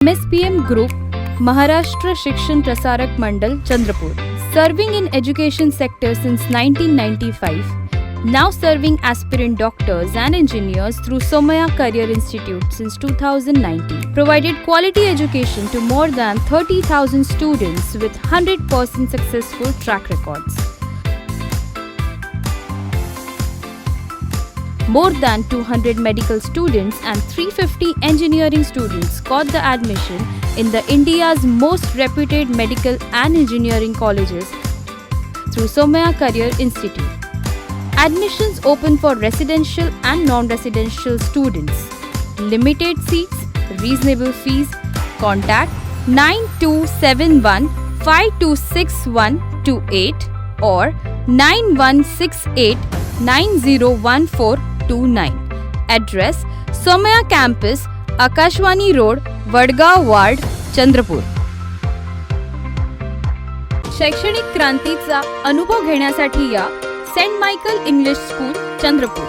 MSPM Group, Maharashtra Shikshan Prasarak Mandal, Chandrapur. Serving in education sector since 1995, now serving aspirant doctors and engineers through Somaya Career Institute since 2019. Provided quality education to more than 30,000 students with 100% successful track records. More than 200 medical students and 350 engineering students got the admission in the India's most reputed medical and engineering colleges through Somaya Career Institute. Admissions open for residential and non-residential students. Limited seats, reasonable fees. Contact 9271 526128 or 9168 901429. Address Somaya Campus, Akashwani Road, Vadgaon Ward, Chandrapur. शैक्षणिक क्रांतीचा अनुभव घेण्यासाठी या saint Michael English school Chandrapur.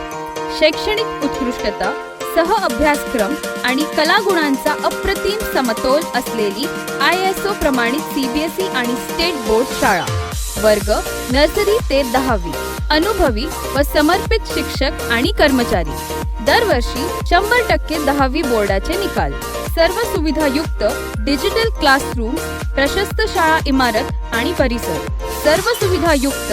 शैक्षणिक उत्कृष्टता, सह अभ्यासक्रम आणि कलागुणांचा अप्रतिम समतोल असलेली ISO प्रमाणित CBSE आणि स्टेट बोर्ड शाळा. वर्ग नर्सरी ते 10वी. अनुभवी व समर्पित शिक्षक आणि कर्मचारी. दरवर्षी 100% 10वी बोर्डाचे निकाल. सर्व सुविधायुक्त डिजिटल क्लासरूम, प्रशस्त शाळा इमारत आणि परिसर. सर्व सुविधायुक्त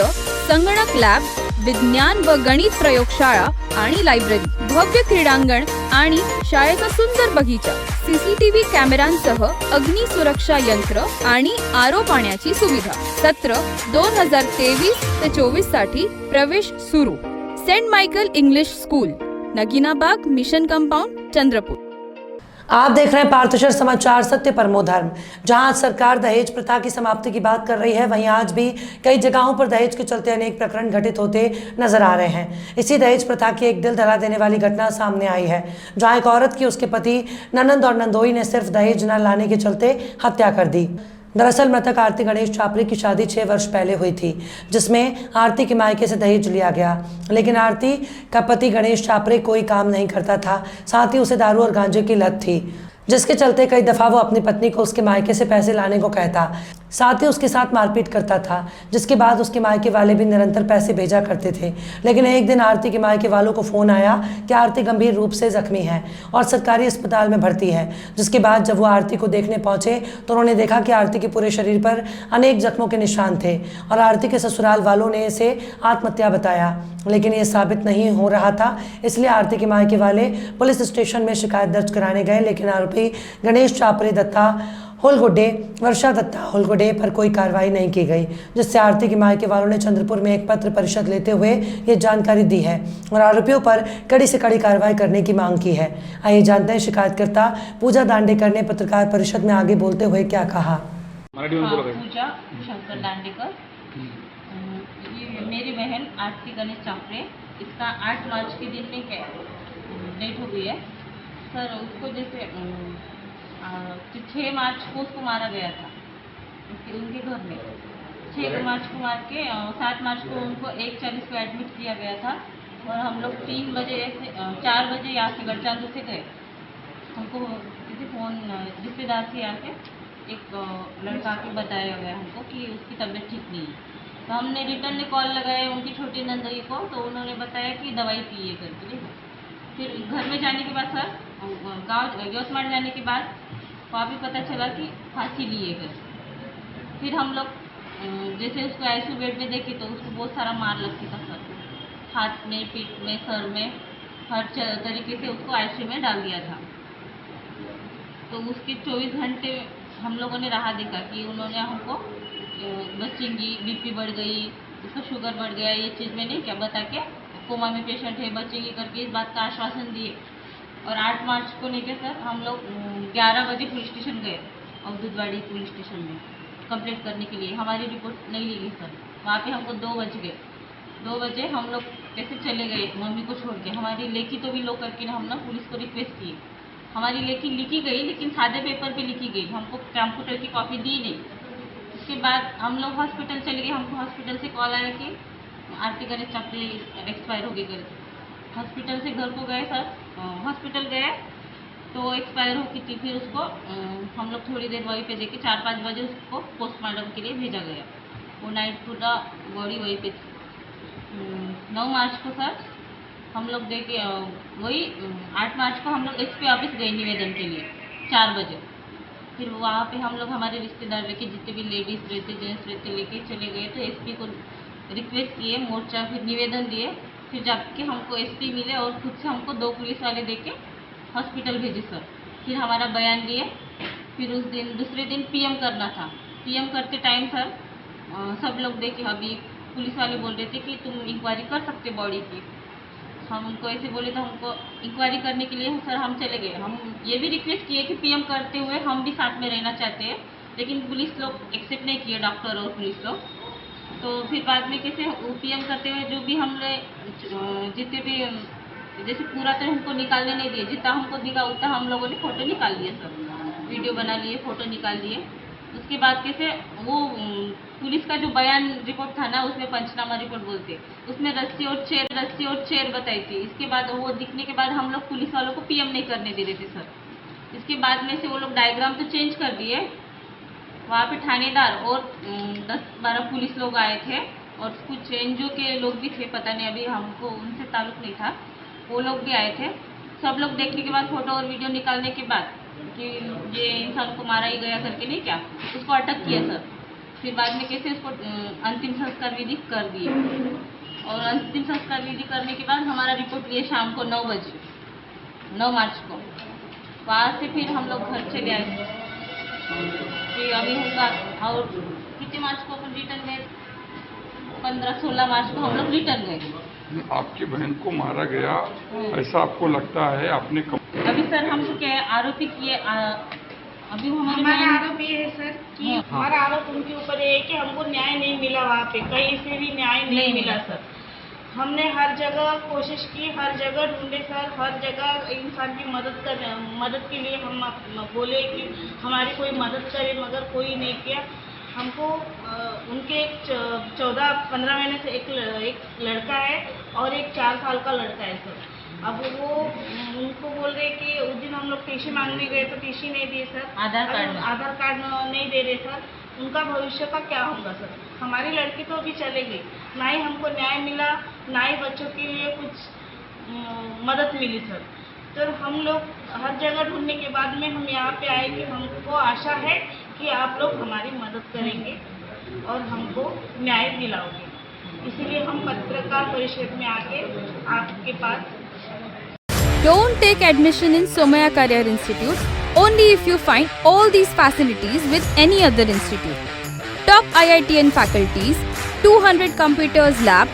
संगणक लॅब, विज्ञान व गणित प्रयोगशाळा आणि लायब्ररी. भव्य क्रीडांगण आणि शाळेचा सुंदर बगीचा. CCTV कॅमेऱ्यांसह अग्नी सुरक्षा यंत्र आणि आरो पाण्याची सुविधा. सत्र 2023 ते 24 साठी प्रवेश सुरू. Saint Michael English school, Naginabag, mission compound, Chandrapur. आप देख रहे हैं पार्थशर समाचार, सत्य परमो धर्म। जहां सरकार दहेज प्रथा की समाप्ति की बात कर रही है, वहीं आज भी कई जगहों पर दहेज के चलते अनेक प्रकरण घटित होते नजर आ रहे हैं। इसी दहेज प्रथा की एक दिल दहला देने वाली घटना सामने आई है, जहां एक औरत की उसके पति, ननंद और नंदोई ने सिर्फ दहेज न लाने के चलते हत्या कर दी। दरअसल मृतक आरती गणेश चापरे की शादी 6 वर्ष पहले हुई थी, जिसमें आरती के मायके से दहेज लिया गया। लेकिन आरती का पति गणेश चापरे कोई काम नहीं करता था, साथ ही उसे दारू और गांजे की लत थी, जिसके चलते कई दफ़ा वो अपनी पत्नी को उसके मायके से पैसे लाने को कहता, साथ ही उसके साथ मारपीट करता था, जिसके बाद उसके मायके वाले भी निरंतर पैसे भेजा करते थे। लेकिन एक दिन आरती के मायके वालों को फ़ोन आया कि आरती गंभीर रूप से जख्मी है और सरकारी अस्पताल में भर्ती है। जिसके बाद जब वो आरती को देखने पहुंचे तो उन्होंने देखा कि आरती के पूरे शरीर पर अनेक जख्मों के निशान थे और आरती के ससुराल वालों ने इसे आत्महत्या बताया। लेकिन ये साबित नहीं हो रहा था, इसलिए आरती के मायके वाले पुलिस स्टेशन में शिकायत दर्ज कराने गए। लेकिन आरोपी गणेश चापरे दत्ता होलगुड्डे, वर्षा दत्ता होलगुड्डे पर कोई कार्रवाई नहीं की गई, जिससे आरती के मायके वालों ने चंद्रपुर में एक पत्र परिषद लेते हुए ये जानकारी दी है और आरोपियों पर कड़ी से कड़ी कार्रवाई करने की मांग की है। आइए जानते हैं शिकायतकर्ता पूजा दांडेकर ने पत्रकार परिषद में आगे बोलते हुए क्या कहा। पूजा शंकर दांडेकर, मेरी बहन आरती गणेश चापरे, इसका 8 मार्च के दिन में डेट हो गई है सर। उसको जैसे 6 मार्च को उसको मारा गया था उनके घर में। 6 मार्च को मार के 7 मार्च को उनको 1:40 को एडमिट किया गया था और हम लोग 4 बजे यहाँ से गढ़चांदू से गए। हमको किसी फ़ोन रिश्तेदार से यहाँ से एक लड़का के बताया गया हमको कि उसकी तबीयत ठीक नहीं है। तो हमने रिटर्न में कॉल लगाया उनकी छोटी नंदई को, तो उन्होंने बताया कि दवाई पिए करके। देखो, फिर घर में जाने के बाद सर गाँव यवतमाड़ जाने के बाद वहाँ भी पता चला कि फांसी लिए गए। फिर हम लोग जैसे उसको ICU बेड में देखे तो उसको बहुत सारा मार लगती था सर, हाथ में, पीठ में, सर में, हर तरीके से उसको ICU में डाल दिया था। तो उसके 24 घंटे हम लोगों ने राह देखा कि उन्होंने हमको बचेंगी, BP बढ़ गई, उसका शुगर बढ़ गया, ये चीज़ में नहीं क्या बता के कोमा में पेशेंट है, बचेंगी करके इस बात का आश्वासन दिए। और 8 मार्च को नहीं क्या सर हम लोग 11 बजे पुलिस स्टेशन गए, अवधूतवाड़ी पुलिस स्टेशन में कंप्लेंट करने के लिए। हमारी रिपोर्ट नहीं ली गई सर, वहाँ पे हमको 2 बज गए। 2 बजे हम लोग कैसे चले गए मम्मी को छोड़ के। हमारी लेखी तो भी लो करके हम ना पुलिस को रिक्वेस्ट किए। हमारी लेखी लिखी गई, लेकिन सादे पेपर पे लिखी गई, हमको कंप्यूटर की कॉपी दी नहीं। उसके बाद हम लोग हॉस्पिटल चले गए। हमको हॉस्पिटल से कॉल आया कि आरती गणेश चापरे एक्सपायर हो गई करके। हॉस्पिटल से घर को गए सर, हॉस्पिटल गए तो एक्सपायर हो गई थी। फिर उसको हम लोग थोड़ी देर वहीं पे देखे, 4-5 बजे उसको पोस्टमार्टम के लिए भेजा गया। वो नाइट पूरा बॉडी वहीं पे थी। 9 मार्च को सर हम लोग देखे, वही 8 मार्च को हम लोग एसपी ऑफिस गए निवेदन के लिए 4 बजे। फिर वहाँ पे हम लोग हमारे रिश्तेदार लेके, जितने भी लेडीज़ रहते जेंट्स रहते, लेके चले गए। तो एसपी को रिक्वेस्ट किए, मोर्चा, फिर निवेदन दिए। फिर जाके हमको एसपी मिले और खुद से हमको 2 पुलिस वाले देके हॉस्पिटल भेजे सर। फिर हमारा बयान लिए। फिर उस दिन दूसरे दिन पीएम करना था। पीएम करते टाइम सर सब लोग देखे, अभी पुलिस वाले बोल रहे थे कि तुम इंक्वायरी कर सकते बॉडी की। हम उनको ऐसे बोले तो हमको इंक्वायरी करने के लिए सर हम चले गए। हम ये भी रिक्वेस्ट किए कि पीएम करते हुए हम भी साथ में रहना चाहते हैं, लेकिन पुलिस लोग एक्सेप्ट नहीं किए, डॉक्टर और पुलिस लोग। तो फिर बाद में कैसे पीएम करते हुए जो भी हमने जितने भी, जैसे पूरा तो हमको निकालने नहीं दिए, जितना हमको दिखा उतना हम लोगों ने फ़ोटो निकाल लिए सर, वीडियो बना लिए, फ़ोटो निकाल लिए। उसके बाद कैसे वो पुलिस का जो बयान रिपोर्ट था ना, उसमें पंचनामा रिपोर्ट बोलते, उसमें रस्सी और चेयर बताई थी। इसके बाद वो दिखने के बाद हम लोग पुलिस वालों को पीएम नहीं करने दे रहे थे सर। इसके बाद में से वो लोग डायग्राम तो चेंज कर दिए। वहाँ पे थानेदार और 10-12 पुलिस लोग आए थे और कुछ एनजीओ के लोग भी थे, पता नहीं, अभी हमको उनसे ताल्लुक नहीं था। वो लोग भी आए थे। सब लोग देखने के बाद, फ़ोटो और वीडियो निकालने के बाद कि ये इंसान को मारा ही गया करके नहीं, क्या उसको अटक किया सर। फिर बाद में कैसे उसको अंतिम संस्कार विधि कर दिए। और अंतिम संस्कार विधि करने के बाद हमारा रिपोर्ट लिए शाम को 9 बजे, 9 मार्च को। वहाँ से फिर हम लोग घर चले आए। फिर अभी होगा, और कितने मार्च को अपन रिटर्न गए, 15-16 मार्च को हम लोग रिटर्न गए। आपकी बहन को मारा गया ऐसा आपको लगता है? आपने अभी सर हम क्या है, आरोपी किए, अभी हमारा आरोप ये है सर कि हमारा आरोप उनके ऊपर ये है कि हमको न्याय नहीं मिला, वहाँ पे कहीं से भी न्याय नहीं मिला सर। हमने हर जगह कोशिश की, हर जगह ढूंढे सर, हर जगह इंसान की मदद के लिए हम बोले कि हमारी कोई मदद करे, मगर कोई नहीं किया। हमको उनके 14-15 महीने से एक लड़का है और एक 4 साल का लड़का है सर। अब वो उनको बोल रहे कि उस दिन हम लोग टीसी मांगने गए तो टीसी नहीं दिए सर, आधार कार्ड नहीं दे रहे सर। उनका भविष्य का क्या होगा सर? हमारी लड़की तो अभी चले गई, ना ही हमको न्याय मिला, ना ही बच्चों के लिए कुछ मदद मिली सर। तो हम लोग हर जगह ढूंढने के बाद में हम यहाँ पे आए कि हमको आशा है कि आप लोग हमारी मदद करेंगे और हमको न्याय दिलाओगे। इसीलिए हम पत्रकार परिषद में आके आपके पास। Don't take admission in Somaya Career Institute only if you find all these facilities with any other institute. Top IITN faculties, 200 computers lab,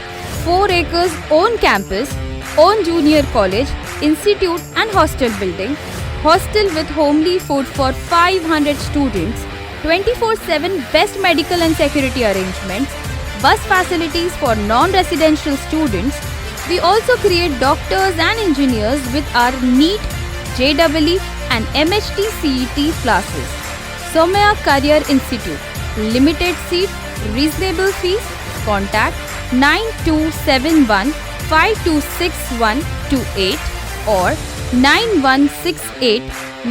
4 acres own campus, own junior college, institute and hostel building, hostel with homely food for 500 students, 24/7 best medical and security arrangements, bus facilities for non-residential students. We also create doctors and engineers with our NEET, JEE and MHT CET classes. Somaya Career Institute. Limited seat, reasonable fees. Contact 9271 526128 or 9168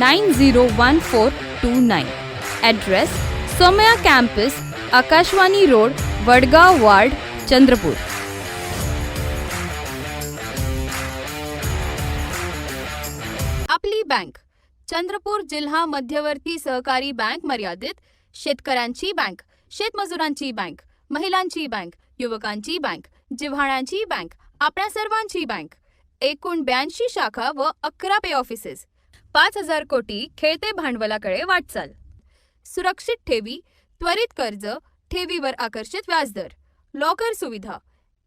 901429. Address: Somaya Campus, Akashwani Road, Vadgaon Ward, Chandrapur. आपली bank, Chandrapur जिल्हा मध्यवर्ती सहकारी bank मर्यादित, शेतकऱ्यांची bank, शेतमजुरांची bank, महिलांची bank, युवकांची bank, जिव्हाळ्यांची bank, आपल्या सर्वांची bank. एकूण 82 शाखा व 11 पे ऑफिसेस. 5,000 कोटी खेळते भांडवलाकडे वाटचाल. सुरक्षित ठेवी, त्वरित कर्ज, ठेवीवर आकर्षित व्याजदर, लॉकर सुविधा,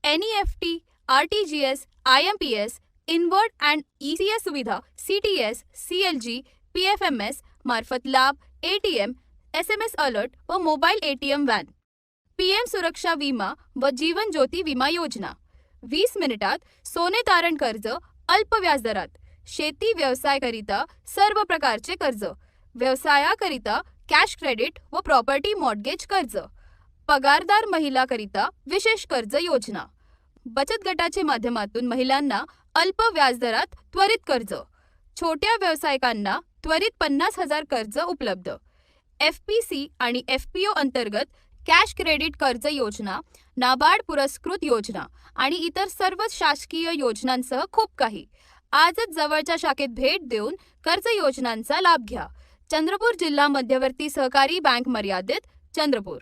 NEFT, RTGS, IMPS, inward and ECS सुविधा, CTS, CLG, PFMS मार्फत लाभ, ATM, SMS अलर्ट व मोबाईल ATM व्हॅन. PM सुरक्षा विमा व जीवन ज्योती विमा योजना. 20 मिनिटात सोने तारण कर्ज अल्प व्याजदरात. शेती व्यवसायाकरिता सर्व प्रकारचे कर्ज. व्यवसायाकरिता कॅश क्रेडिट व प्रॉपर्टी मॉर्टगेज कर्ज. पगारदार महिलाकरिता विशेष कर्ज योजना. बचत गटाच्या माध्यमातून महिलांना अल्प व्याजदरात त्वरित कर्ज. छोट्या व्यावसायिकांना त्वरित 50,000 कर्ज उपलब्ध. FPC आणि FPO अंतर्गत कॅश क्रेडिट कर्ज योजना, नाबार्ड पुरस्कृत योजना आणि इतर सर्व शासकीय योजनांसह खूप काही. आजच जवळच्या शाखेत भेट देऊन कर्ज योजनांचा लाभ घ्या. चंद्रपूर जिल्हा मध्यवर्ती सहकारी बैंक मर्यादित, चंद्रपूर.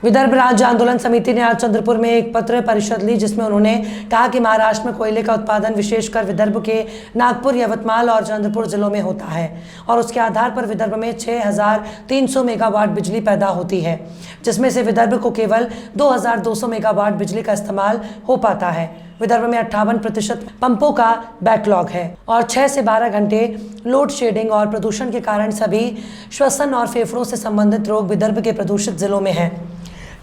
विदर्भ राज्य आंदोलन समिति ने आज चंद्रपुर में एक पत्र परिषद ली, जिसमें उन्होंने कहा कि महाराष्ट्र में कोयले का उत्पादन विशेषकर विदर्भ के नागपुर, यवतमाल और चंद्रपुर जिलों में होता है और उसके आधार पर विदर्भ में 6,300 मेगावाट बिजली पैदा होती है, जिसमें से विदर्भ को केवल 2,200 मेगावाट बिजली का इस्तेमाल हो पाता है. विदर्भ में 58% पंपों का बैकलॉग है और 6 से 12 घंटे लोड शेडिंग और प्रदूषण के कारण सभी श्वसन और फेफड़ों से संबंधित रोग विदर्भ के प्रदूषित जिलों में हैं.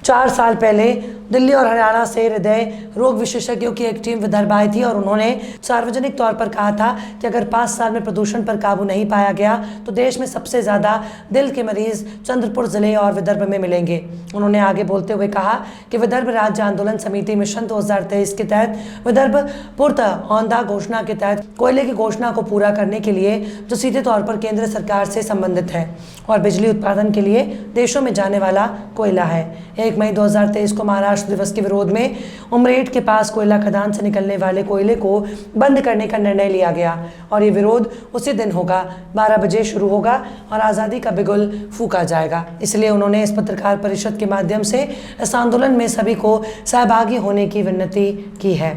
4 साल पहले दिल्ली और हरियाणा से हृदय रोग विशेषज्ञों की एक टीम विदर्भ आई थी और उन्होंने सार्वजनिक तौर पर कहा था कि अगर 5 साल में प्रदूषण पर काबू नहीं पाया गया तो देश में सबसे ज़्यादा दिल के मरीज चंद्रपुर ज़िले और विदर्भ में मिलेंगे. उन्होंने आगे बोलते हुए कहा कि विदर्भ राज्य आंदोलन समिति मिशन 2023 के तहत विदर्भ पूर्त औंधा घोषणा के तहत कोयले की घोषणा को पूरा करने के लिए, जो सीधे तौर पर केंद्र सरकार से संबंधित है और बिजली उत्पादन के लिए देशों में जाने वाला कोयला है. 1 मई 2023 को महाराष्ट्र दिवस के विरोध में उमरेड के पास कोयला खदान से निकलने वाले कोयले को बंद करने का निर्णय लिया गया और ये विरोध उसी दिन होगा. 12 बजे शुरू होगा और आज़ादी का बिगुल फूंका जाएगा. इसलिए उन्होंने इस पत्रकार परिषद के माध्यम से इस आंदोलन में सभी को सहभागी होने की विनती की है.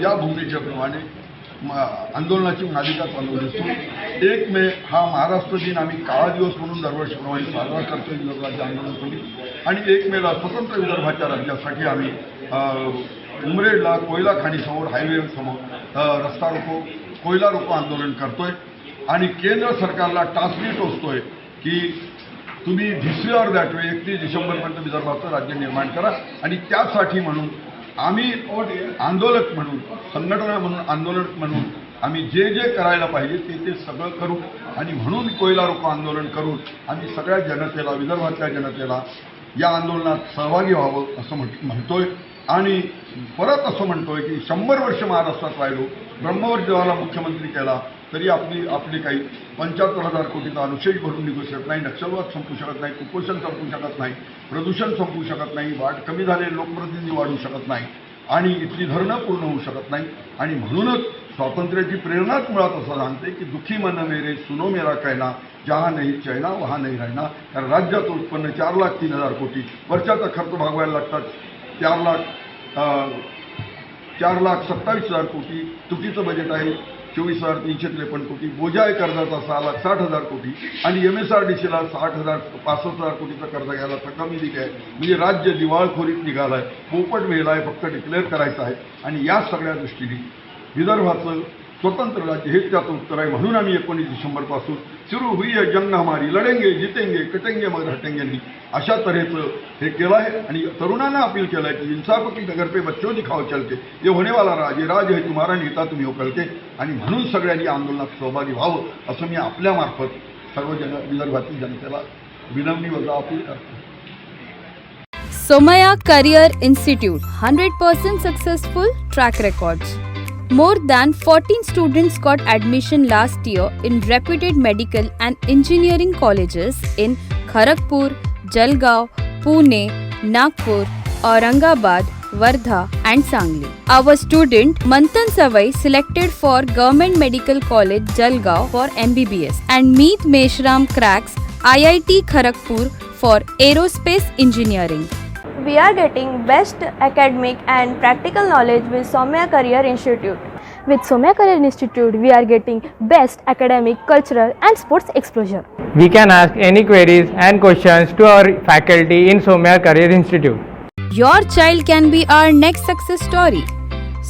या भूमिके प्रमाणे आंदोलनाची मालिका चालू असून 1 मे हा महाराष्ट्र दिन आम्ही काळा दिवस म्हणून दरवर्षीप्रमाणे साजरा करतो विदर्भ राज्य आंदोलन समिती आणि 1 मेला स्वतंत्र विदर्भाच्या राज्यासाठी आम्ही उमरेडला कोयला खाणीसमोर हायवे समोर रस्ता रोको कोयला रोको आंदोलन करतोय आणि केंद्र सरकारला टाचणी टोचतोय की तुम्ही this way or that way 31 डिसेंबरपर्यंत विदर्भाचं राज्य निर्माण करा आणि त्यासाठी म्हणून आम्ही आंदोलक म्हणून, संघटना म्हणून, आंदोलक म्हणून आम्ही जे जे करायला पाहिजे ते सगळं करू आणि म्हणून कोयला रोको आंदोलन करून आम्ही सगळ्या जनतेला, विदर्भातल्या जनतेला या आंदोलनात सहभागी व्हावं असं म्हणतोय. आणि परत असं म्हणतोय की 100 वर्ष महाराष्ट्रात राहिलो, ब्रह्मवर देवाला मुख्यमंत्री केला तरी आपली काही 75,000 कोटीचा अनुशेष भरून निघू शकत नाही, नक्षलवाद संपू शकत नाही, कुपोषण संपू शकत नाही, प्रदूषण संपू शकत नाही, वाढ कमी झाले लोकप्रतिनिधी वाढू शकत नाही आणि इथली धरणं पूर्ण होऊ शकत नाही. आणि म्हणूनच स्वातंत्र्याची प्रेरणाच मुळात असं सांगते की दुखी मन मेरे सुनो मेरा कहना, जहाँ नहीं चैना वहाँ नहीं रहना. कारण राज्याचं उत्पन्न 4,03,000 कोटी, वर्षाचा खर्च भागवायला लागतात 4,27,000 कोटी, तुटीचं बजेट आहे 24,353 कोटी, बोजा आहे कर्जाचा 6,60,000 कोटी आणि MSRDCला 65,000 कोटीचा कर्ज घ्यायला कमी दिली आहे. म्हणजे राज्य दिवाळखोरीत निघालं आहे, पोपट वेळाला फक्त डिक्लेअर करायचं आहे. आणि या सगळ्या दृष्टीने विदर्भाचं स्वतंत्र राज्य हेच त्याचं उत्तर आहे. म्हणून आम्ही 19 डिसेंबरपासून सुरू हुई है जंग हमारी, लढेंगे जितेंगे कटेंगे मगर हटेंगे अशा तऱ्हेचं हे केलं आहे. आणि तरुणांना अपील केलं आहे की इंसाफ की डगर पे बच्चों दिखाओ चलके, ये होने वाला राज, ये राज है तुम्हारा नेता तुम्ही हो कळके. आणि म्हणून सगळ्यांनी आंदोलनात सहभागी व्हावं असं मी आपल्यामार्फत सर्व विदर्भातील जनतेला विनम्र वजा अपील करतो. Somaya Career Institute, 100% successful track records. More than 14 students got admission last year in reputed medical and engineering colleges in Kharagpur, Jalgaon, Pune, Nagpur, Aurangabad, Wardha and Sangli. Our student Manthan Savai selected for Government Medical College Jalgaon for MBBS and Meet Meshram cracks IIT Kharagpur for Aerospace Engineering. We are getting best academic and practical knowledge with Somaya Career Institute. With Somaya Career Institute, we are getting best academic, cultural and sports exposure. We can ask any queries and questions to our faculty in Somaya Career Institute. Your child can be our next success story.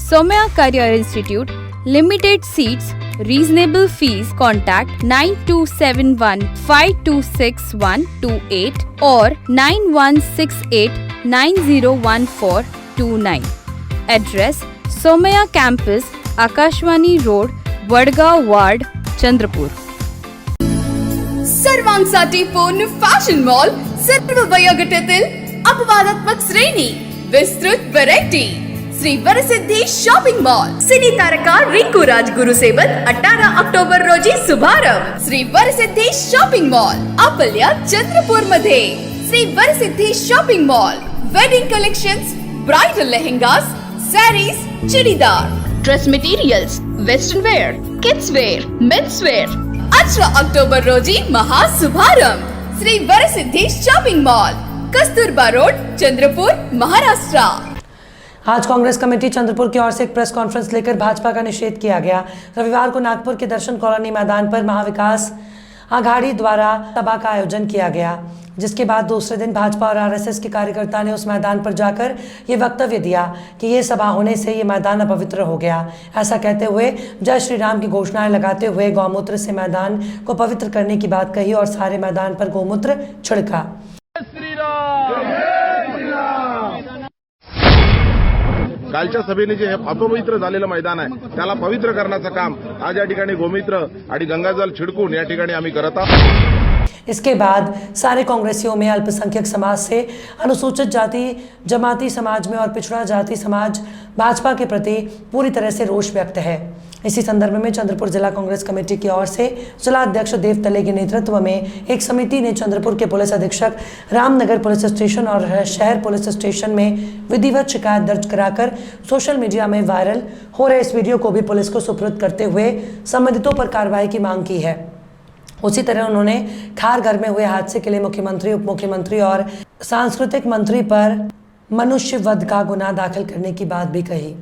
Somaya Career Institute, limited seats, reasonable fees. Contact 9271 526128 or 9168 901429. Address Somaya Campus, Akashwani Road, Vadgaon Ward, Chandrapur. सर्वांसाठी पूर्ण fashion mall, सर्व वयोगटातील अपवादात्मक श्रेणी, विस्तृत variety, Shri Varsiddhi shopping mall, सिनी तारका रिंकू राज गुरुसेवत 18 October रोजी शुभारंभ. श्री वरसिद्धी शॉपिंग मॉल, आपल्या चंद्रपूर मध्ये. Shri Varsiddhi shopping mall, wedding collections, bridal lehengas, sarees, churidar, dress materials, western wear, kids wear, men's wear. 18 October रोजी महाशुभारंभ. Shri Varsiddhi shopping mall, Kasturba road, Chandrapur, Maharashtra. आज कांग्रेस कमेटी चंद्रपुर की ओर से एक प्रेस कॉन्फ्रेंस लेकर भाजपा का निषेध किया गया. रविवार को नागपुर के दर्शन कॉलोनी मैदान पर महाविकास आघाड़ी द्वारा सभा का आयोजन किया गया, जिसके बाद दूसरे दिन भाजपा और आरएसएस के कार्यकर्ता ने उस मैदान पर जाकर ये वक्तव्य दिया कि ये सभा होने से ये मैदान अपवित्र हो गया. ऐसा कहते हुए जय श्री राम की घोषणाएं लगाते हुए गौमूत्र से मैदान को पवित्र करने की बात कही और सारे मैदान पर गौमूत्र छिड़का. कालच्या सभेने जे हे अपवित्र झालेलं मैदान आहे त्याला पवित्र करण्याचं काम आज या ठिकाणी गोमित्र आणि गंगाजल छिडकून या ठिकाणी आम्ही करत आहोत. इसके बाद सारे कांग्रेसियों में अल्पसंख्यक समाज से अनुसूचित जाति जमाती समाज में और पिछड़ा जाति समाज भाजपा के प्रति पूरी तरह से रोष व्यक्त है. इसी संदर्भ में चंद्रपुर जिला कांग्रेस कमेटी की ओर से जिला अध्यक्ष देव तले के नेतृत्व में एक समिति ने चंद्रपुर के पुलिस अधीक्षक रामनगर पुलिस स्टेशन और शहर पुलिस स्टेशन में विधिवत शिकायत दर्ज कराकर सोशल मीडिया में वायरल हो रहे इस वीडियो को भी पुलिस को सुपुर्द करते हुए संबंधितों पर कार्रवाई की मांग की है. उसी तरह उन्होंने खारघर में हुए हादसे के लिए मुख्यमंत्री, उप मुख्यमंत्री और सांस्कृतिक मंत्री पर मनुष्य वध का गुनाह दाखिल करने की बात भी कही.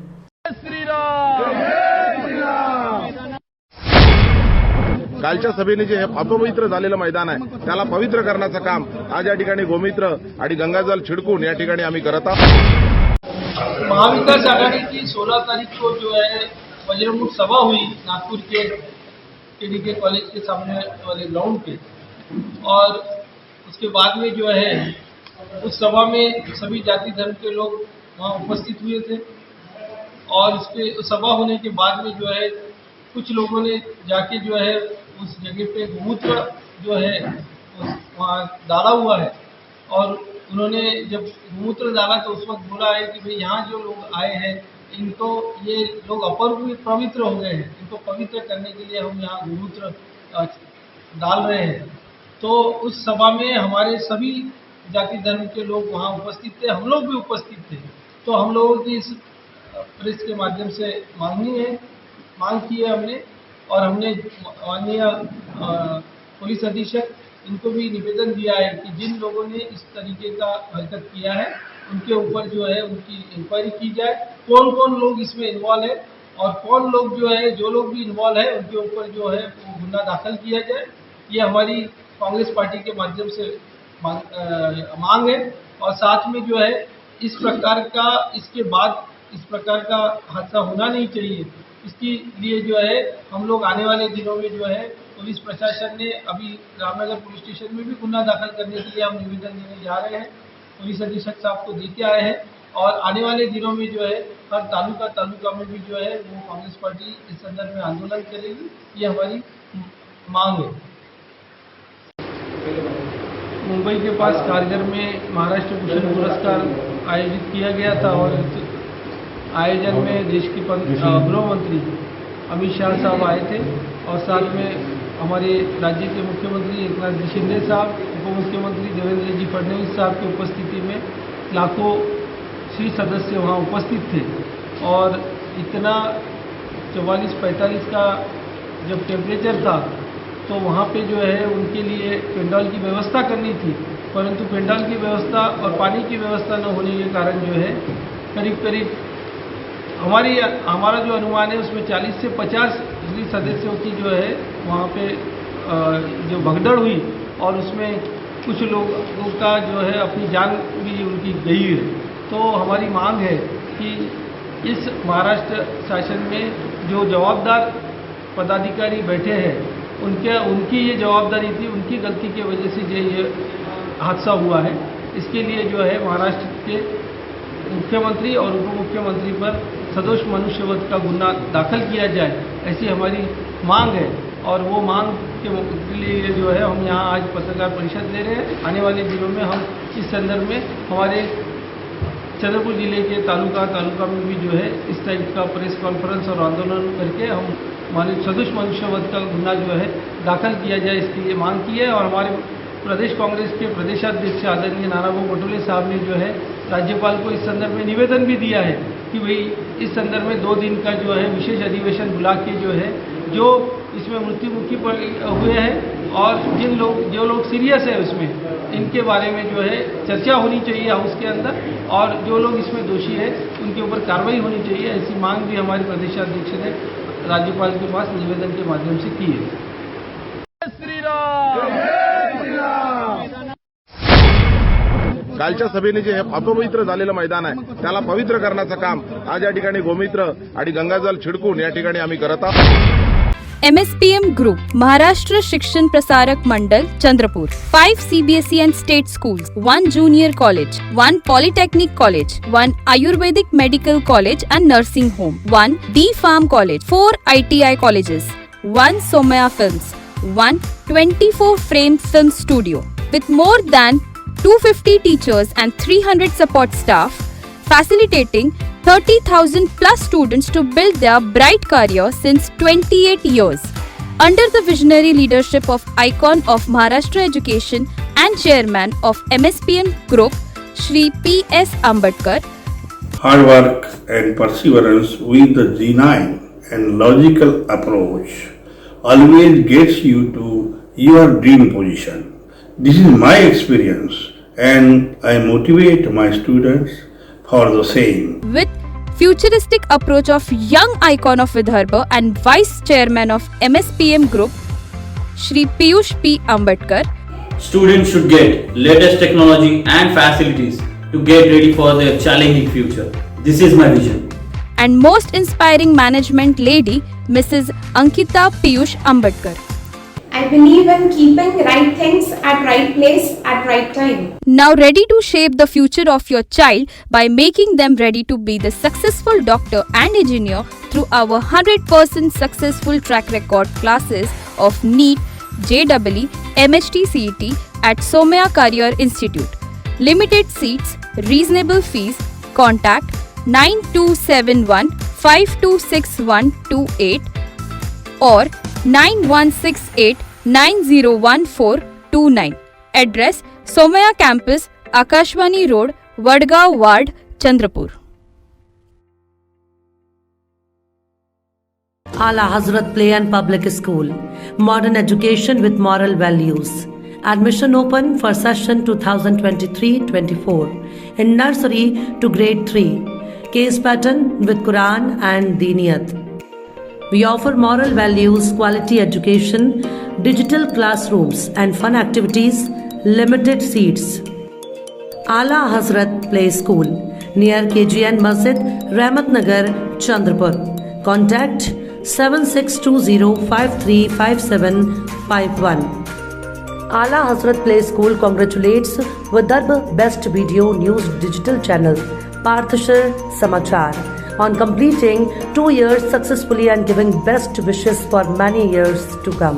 कालच्या सभेने जे हे अपवित्र झालेलं मैदान आहे त्याला पवित्र करण्याचं काम आज या ठिकाणी गोमित्र आणि गंगाजल छिडकून या ठिकाणी आम्ही करत आहोत. महाविकास आघाड़ी की 16 तारीख को जो है वज्रमुख सभा हुई नागपुर के केडीके कॉलेज के सामने वाले ग्राउंड पे, और उसके बाद में जो है उस सभा में सभी जाति धर्म के लोग वहाँ उपस्थित हुए थे. और उसके सभा होने के बाद में जो है कुछ लोगों ने जाके जो है उस जगह पे गोमूत्र जो है वहाँ डाला हुआ है, और उन्होंने जब गोमूत्र डाला तो उस वक्त बोला है कि भाई यहाँ जो लोग आए हैं इनको ये लोग अपवित्र हो गए हैं, इनको पवित्र करने के लिए हम यहाँ गोमूत्र डाल रहे हैं. तो उस सभा में हमारे सभी जाति धर्म के लोग वहाँ उपस्थित थे, हम लोग भी उपस्थित थे. तो हम लोगों की इस प्रेस के माध्यम से मांग की है हमने, और हमने माननीय पुलिस अधीक्षक इनको भी निवेदन दिया है कि जिन लोगों ने इस तरीके का हरकत किया है उनके ऊपर जो है उनकी इंक्वायरी की जाए, कौन कौन लोग इसमें इन्वॉल्व है और कौन लोग जो लोग भी इन्वॉल्व है उनके ऊपर जो है वो गुनाह दाखिल किया जाए. ये हमारी कांग्रेस पार्टी के माध्यम से मांग है. और साथ में जो है इसके बाद इस प्रकार का हादसा होना नहीं चाहिए. इसके लिए जो है हम लोग आने वाले दिनों में जो है पुलिस प्रशासन ने अभी रामनगर पुलिस स्टेशन में भी गुनाह दाखिल करने के लिए हम निवेदन देने जा रहे हैं. पुलिस अधीक्षक साहब को देके आए हैं, और आने वाले दिनों में जो है हर तालुका में भी जो है वो कांग्रेस पार्टी इस संदर्भ में आंदोलन करेगी. ये हमारी मांग है. मुंबई के पास खारघर में महाराष्ट्र भूषण पुरस्कार आयोजित किया गया था, और आयोजन में देश के गृह मंत्री अमित शाह साहब आए थे, और साथ में हमारे राज्य के मुख्यमंत्री एकनाथ जी शिंदे साहब, उप मुख्यमंत्री देवेंद्र जी फडणवीस साहब की उपस्थिति में लाखों श्री सदस्य वहाँ उपस्थित थे. और इतना 44-45 का जब टेम्परेचर था तो वहाँ पे जो है उनके लिए पेंडाल की व्यवस्था करनी थी, परंतु पेंडाल की व्यवस्था और पानी की व्यवस्था न होने के कारण जो है करीब हमारा जो अनुमान है उसमें 40 से 50 सदस्यों की जो है वहाँ पे जो भगदड़ हुई, और उसमें कुछ लोगों का जो है अपनी जान भी उनकी गई है. तो हमारी मांग है कि इस महाराष्ट्र शासन में जो जवाबदार पदाधिकारी बैठे हैं उनकी ये जवाबदारी थी, उनकी गलती की वजह से ये हादसा हुआ है. इसके लिए जो है महाराष्ट्र के मुख्यमंत्री और उप मुख्यमंत्री पर सदोष मनुष्यवध का गुनाह दाखिल किया जाए, ऐसी हमारी मांग है. और वो मांग के लिए जो है हम यहाँ आज पत्रकार परिषद ले रहे हैं. आने वाले दिनों में हम इस संदर्भ में हमारे चंद्रपुर जिले के तालुका में भी जो है इस टाइप का प्रेस कॉन्फ्रेंस और आंदोलन करके हम माननीय सदृश मनुष्यवध का गुना जो है दाखिल किया जाए, इसके लिए मांग की है। और हमारे प्रदेश कांग्रेस के प्रदेशाध्यक्ष आदरणीय नानाभाऊ पटोले साहब ने जो है राज्यपाल को इस संदर्भ में निवेदन भी दिया है कि भाई इस संदर्भ में 2 दिन का जो है विशेष अधिवेशन बुला के जो है जो इसमें मृत्युमुखी हुए हैं और जो लोग सीरियस है उसमें, इनके बारे में जो है चर्चा होनी चाहिए हाउस के अंदर, और जो लोग इसमें दोषी है उनके ऊपर कार्रवाई होनी चाहिए। ऐसी मांग भी हमारे प्रदेशाध्यक्ष ने राज्यपाल के पास निवेदन के माध्यम से की है। कालच्या सभेने जे हे अपवित्र झालेलं मैदान आहे त्याला पवित्र करण्याचं काम आज या ठिकाणी गोमित्र आणि गंगाजल छिडकून या ठिकाणी आम्ही करत आहोत। MSPM Group, Maharashtra Shikshan Prasarak Mandal, Chandrapur. 5 CBSE and state schools, 1 junior college, 1 polytechnic college, 1 Ayurvedic medical college and nursing home, 1 D Farm college, 4 ITI colleges, 1 Somaya Films, 1 24 frame film studio. With more than 250 teachers and 300 support staff, facilitating 30,000 plus students to build their bright career since 28 years. Under the visionary leadership of icon of Maharashtra education and chairman of MSPM Group, Shri P.S. Ambedkar. Hard work and perseverance with the genuine and logical approach always gets you to your dream position. This is my experience and I motivate my students for the same. With futuristic approach of young icon of Vidarbha and vice chairman of MSPM Group, Shri Piyush P. Ambedkar. Students should get latest technology and facilities to get ready for their challenging future. This is my vision. And most inspiring management lady, Mrs. Ankita Piyush Ambedkar. I believe in keeping right things at right place at right time. Now ready to shape the future of your child by making them ready to be the successful doctor and engineer through our 100% successful track record classes of NEET, JEE, MHT CET at Somaya Career Institute. Limited seats, reasonable fees. Contact 9271 526128 or 9168 901429. Address Somaya Campus, Akashvani Road, Vadgaon Ward, Chandrapur. Ala Hazrat Play and Public School, modern education with moral values. Admission open for session 2023-24 in nursery to grade 3. Case pattern with Quran and Diniyat. We offer moral values, quality education, digital classrooms and fun activities, limited seats. Ala Hazrat Play School, near KGN Masjid, Rahmat Nagar, Chandrapur. Contact 7620535751. Ala Hazrat Play School congratulates Vidarbha Best Video News Digital Channel, Parthashar Samachar, on completing 2 years successfully and giving best wishes for many years to come.